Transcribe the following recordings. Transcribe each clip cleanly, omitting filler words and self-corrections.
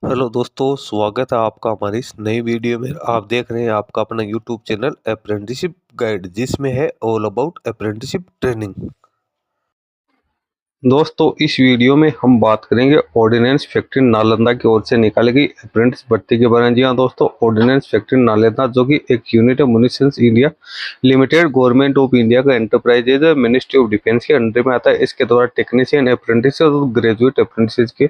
Hello दोस्तों, स्वागत है आपका हमारी इस नई वीडियो में। आप देख रहे हैं आपका अपना यूट्यूब चैनल अप्रेंटिसशिप गाइड, जिसमें है ऑल अबाउट अप्रेंटिसशिप ट्रेनिंग। दोस्तों, इस वीडियो में हम बात करेंगे ऑर्डिनेंस फैक्ट्री नालंदा की ओर से निकाली गई अप्रेंटिस भर्ती के बारे में। जी हाँ दोस्तों, ऑर्डिनेंस फैक्ट्री नालंदा जो कि एक यूनिट है munitions India limited, government of India का एंटरप्राइजेज है, मिनिस्ट्री ऑफ डिफेंस के अंडर में आता है। इसके द्वारा टेक्नीशियन अप्रेंटिस और ग्रेजुएट अप्रेंटिस के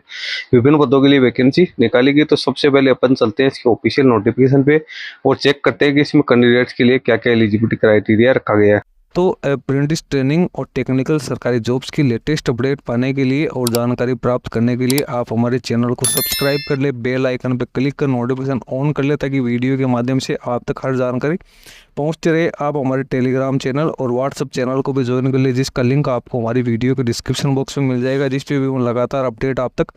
विभिन्न पदों के लिए वैकेंसी निकाली गई। तो सबसे पहले अपन चलते हैं इसके ऑफिशियल नोटिफिकेशन पे और चेक करते हैं कि इसमें कैंडिडेट्स के लिए क्या क्या एलिजिबिलिटी क्राइटेरिया रखा गया है। तो अप्रेंटिस ट्रेनिंग और टेक्निकल सरकारी जॉब्स की लेटेस्ट अपडेट पाने के लिए और जानकारी प्राप्त करने के लिए आप हमारे चैनल को सब्सक्राइब कर ले, बेल आइकन पर क्लिक कर नोटिफिकेशन ऑन कर ले, ताकि वीडियो के माध्यम से आप तक हर जानकारी पहुंचते रहे। आप हमारे टेलीग्राम चैनल और व्हाट्सएप चैनल को भी ज्वाइन कर ले, जिसका लिंक आपको हमारी वीडियो के डिस्क्रिप्शन बॉक्स में मिल जाएगा, जिस पे भी मैं लगातार अपडेट आप तक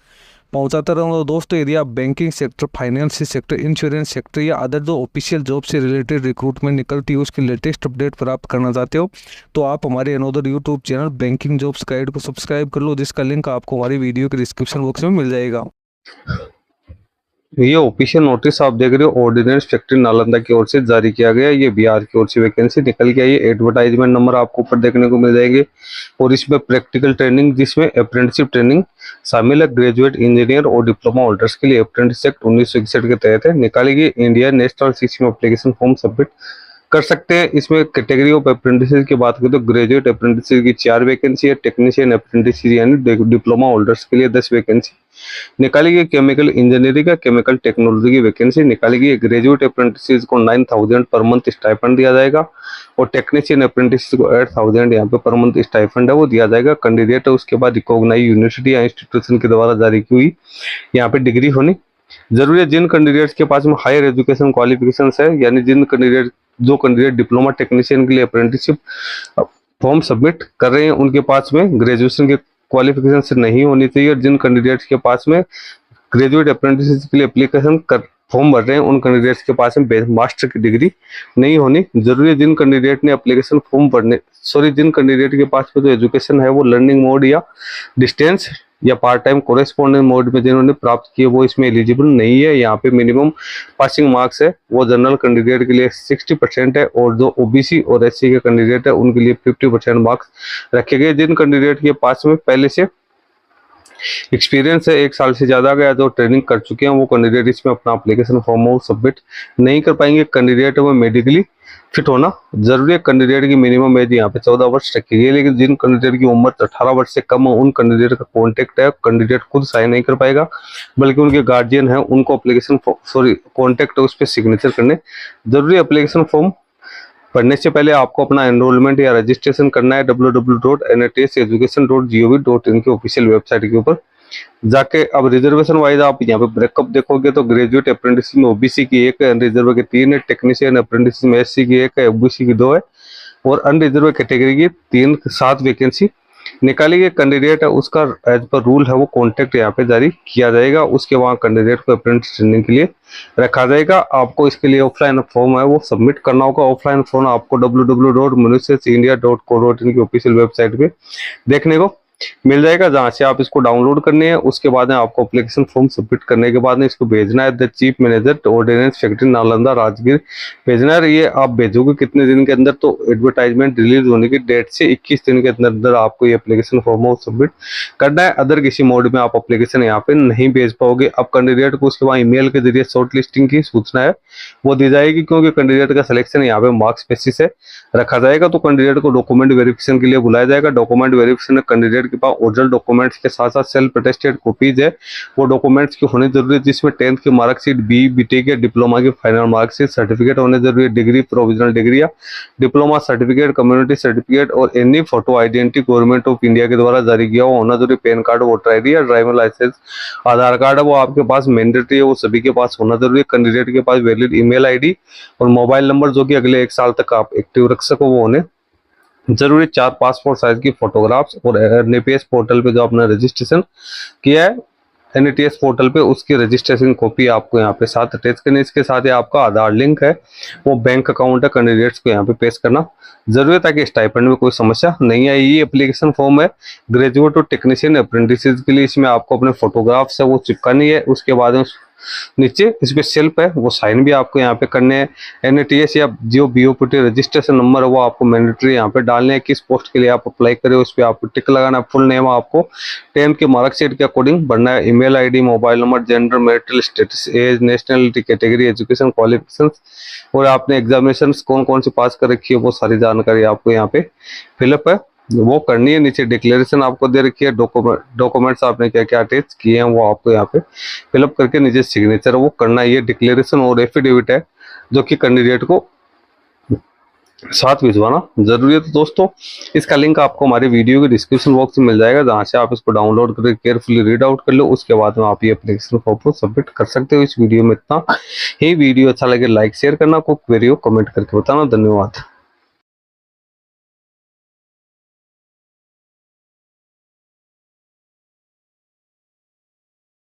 पहुंचाता रहूँगा। दोस्तों, यदि आप banking sector, finance sector, insurance sector या अदर जो ऑफिशियल जॉब से रिलेटेड रिक्रूटमेंट निकलती है उसकी लेटेस्ट अपडेट प्राप्त करना चाहते हो, तो आप हमारे another YouTube channel banking jobs guide को सब्सक्राइब कर लो, जिसका लिंक आपको हमारी वीडियो के डिस्क्रिप्शन बॉक्स में मिल जाएगा। ये ऑफिशियल नोटिस आप देख रहे हो, ऑर्डिनेंस फैक्ट्री नालंदा की ओर से जारी किया गया। ये बिहार की ओर से वैकेंसी निकल के आई है। एडवर्टाइजमेंट नंबर आपको ऊपर देखने को मिल जाएंगे और इसमें प्रैक्टिकल ट्रेनिंग, जिसमें अप्रेंटिसशिप ट्रेनिंग शामिल है। ग्रेजुएट इंजीनियर और डिप्लोमा होल्डर्स के लिए अप्रेंटिस एक्ट 1961 के तहत है निकाली गई। India national system application form submit कर सकते हैं। इसमें कैटेगरी ऑफ अप्रेंटिस की बात करें तो ग्रेजुएट अप्रेंटिस की 4 वैकेंसी है। टेक्नीशियन अप्रेंटिस यानी डिप्लोमा होल्डर्स के लिए 10 वैकेंसी निकाली गई। केमिकल इंजीनियरिंग का केमिकल टेक्नोलॉजी की वैकेंसी निकाली गई। ग्रेजुएट अप्रेंटिस को 9,000 पर मंथ स्टाइपेंड दिया जाएगा और टेक्नीशियन अप्रेंटिस को 8,000 यहाँ पे पर मंथ स्टाइपेंड है वो दिया जाएगा। कैंडिडेट है उसके बाद रिकॉग्नाइज यूनिवर्सिटी या इंस्टीट्यूशन के द्वारा जारी की हुई यहाँ पे डिग्री होनी जरूरी है। जिन कैंडिडेट्स के पास में हायर एजुकेशन क्वालिफिकेशन है, यानी जिन कैंडिडेट डिप्लोमा टेक्नीशियन के लिए अप्रेंटिसशिप फॉर्म सबमिट कर रहे हैं, उनके पास में ग्रेजुएशन के क्वालिफिकेशन से नहीं होनी चाहिए। और जिन कैंडिडेट्स के पास में ग्रेजुएट अप्रेंटिस के लिए एप्लीकेशन कर फॉर्म भर रहे हैं, उन कैंडिडेट्स के पास में मास्टर की डिग्री नहीं होनी जरूरी है। जिन कैंडिडेट ने एप्लीकेशन फॉर्म भरने जिन कैंडिडेट के पास में जो एजुकेशन है वो लर्निंग मोड या डिस्टेंस या पार्ट टाइम कोरेस्पोंडेंट मोड में जिन्होंने प्राप्त किए, वो इसमें एलिजिबल नहीं है। यहाँ पे मिनिमम पासिंग मार्क्स है वो जनरल कैंडिडेट के लिए 60% है और जो ओबीसी और एससी के कैंडिडेट है उनके लिए 50% मार्क्स रखे गए। जिन कैंडिडेट के पास में पहले से एक्सपीरियंस है 1 साल से ज्यादा का, जो ट्रेनिंग कर चुके हैं, वो कैंडिडेट इसमें अपना एप्लीकेशन फॉर्म सबमिट नहीं कर पाएंगे। कैंडिडेट वो मेडिकली फिट होना जरूरी है। कैंडिडेट की मिनिमम एज यहाँ पे 14 वर्ष रखी गई है, लेकिन जिन कैंडिडेट की उम्र 18 वर्ष से कम है, उन कैंडिडेट का कॉन्टेक्ट है, कैंडिडेट खुद साइन नहीं कर पाएगा, बल्कि उनके गार्जियन है उनको एप्लीकेशन कॉन्टेक्ट है उस पर सिग्नेचर करने जरूरी। एप्लीकेशन फॉर्म पढ़ने से पहले आपको अपना एनरोलमेंट या रजिस्ट्रेशन करना है www.nhseducation.gov.in के ऑफिशियल वेबसाइट के ऊपर जाके। अब रिजर्वेशन वाइज आप यहाँ पे ब्रेकअप देखोगे तो ग्रेजुएट अप्रेंटिस में ओबीसी की 1 है, अनरिजर्व के 3 है, टेक्नीशियन अप्रेंटिस में एससी की 1 है, ओबीसी की 2 है और अनरिजर्व कैटेगरी की 7 वैकेंसी निकाली गई। कैंडिडेट है उसका एज पर रूल है वो कॉन्टेक्ट यहाँ पे जारी किया जाएगा, उसके वहाँ कैंडिडेट को अप्रेंटिस ट्रेनिंग के लिए रखा जाएगा। आपको इसके लिए ऑफलाइन फॉर्म है वो सबमिट करना होगा। ऑफलाइन फॉर्म आपको www.municipalindia.co.in की ऑफिशियल वेबसाइट पे देखने को मिल जाएगा, जहां से आप इसको डाउनलोड करने हैं। उसके बाद में आपको एप्लीकेशन फॉर्म सबमिट करने के बाद में इसको भेजना है the chief manager ordnance factory Nalanda Rajgir भेजना है। ये आप भेजोगे कितने दिन के अंदर, तो एडवर्टाइजमेंट रिलीज होने की डेट से 21 दिन के अंदर अंदर आपको ये एप्लीकेशन फॉर्म सबमिट करना है। अदर किसी मोड में आप एप्लीकेशन यहाँ पे नहीं भेज पाओगे। अब कैंडिडेट को उसके बाद ईमेल के जरिए शॉर्ट लिस्टिंग की सूचना है वो दी जाएगी, क्योंकि कैंडिडेट का सिलेक्शन यहाँ पे मार्क्स बेसिस से रखा जाएगा। तो कैंडिडेट को डॉक्यूमेंट वेरिफिकेशन के लिए बुलाया जाएगा। डॉक्यूमेंट वेरिफिकेशन कैंडिडेट के पास ओरिजिनल डॉक्यूमेंट्स के साथ साथ सेल्फ अटेस्टेड कॉपीज है वो डॉक्यूमेंट्स की होनी जरूरी है, जिसमें 10th की मार्कशीट, बीटेक या डिप्लोमा की फाइनल मार्कशीट, सर्टिफिकेट होने जरूरी है, डिग्री, प्रोविजनल डिग्री या डिप्लोमा सर्टिफिकेट, कम्युनिटी सर्टिफिकेट और any photo identity government of India के द्वारा जारी किया हुआ होना जरूरी। पैन कार्ड, वोटर आईडी या ड्राइविंग लाइसेंस, आधार कार्ड है वो आपके पास मैंडेटरी है, वो सभी के पास होना जरूरी है। कैंडिडेट के पास वैलिड ईमेल आईडी और मोबाइल नंबर जो कि अगले 1 साल तक आप एक्टिव रख सको वो होने जरूरी। 4 पासपोर्ट साइज की फोटोग्राफ्स और एनएपीएस पोर्टल पे जो आपने रजिस्ट्रेशन किया है एनएटीएस पोर्टल पे उसकी रजिस्ट्रेशन कॉपी आपको यहाँ पे साथ अटैच करनी। इसके साथ ही आपका आधार लिंक है वो बैंक अकाउंट है कैंडिडेट्स को यहाँ पे पेश करना जरूरी है, ताकि स्टाइपेंड में कोई समस्या नहीं आए। ये एप्लीकेशन फॉर्म है ग्रेजुएट और टेक्नीशियन अप्रेंटिस के लिए। इसमें आपको अपने फोटोग्राफ्स है वो चिपकानी है। उसके बाद नीचे इस पे सेल्फ है वो साइन भी आपको यहाँ पे करने हैं। NATS या जो BOPT रजिस्ट्रेशन नंबर है वो आपको मैंडेटरी यहाँ पे डालने हैं। किस पोस्ट के लिए आप अप्लाई करें उस पर आपको टिक लगाना है। फुल नेम आपको 10th के मार्कशीट के अकॉर्डिंग भरना है। Email ID, mobile number, gender, marital status, age, nationality, category, education qualification और आपने एग्जामिनेशन कौन कौन सी पास कर रखी है वो सारी जानकारी आपको यहाँ पे फिलअप है वो करनी है। नीचे डिक्लेरेशन आपको दे रखी है, डॉक्यूमेंट्स आपने क्या क्या अटैच किए हैं वो आपको यहाँ पे फिलअप करके नीचे सिग्नेचर वो करना है। ये डिक्लेरेशन और एफिडेविट है जो कि कैंडिडेट को साथ भिजवाना जरूरी है। तो दोस्तों इसका लिंक आपको हमारे वीडियो के डिस्क्रिप्शन बॉक्स में मिल जाएगा, जहां से आप इसको डाउनलोड करके केयरफुली रीड आउट कर लो। उसके बाद में आप ये एप्लीकेशन फॉर्म को सबमिट कर सकते हो। इस वीडियो में इतना ही। वीडियो अच्छा लगे लाइक शेयर करना, कोई क्वेरी हो कमेंट करके बताना। धन्यवाद।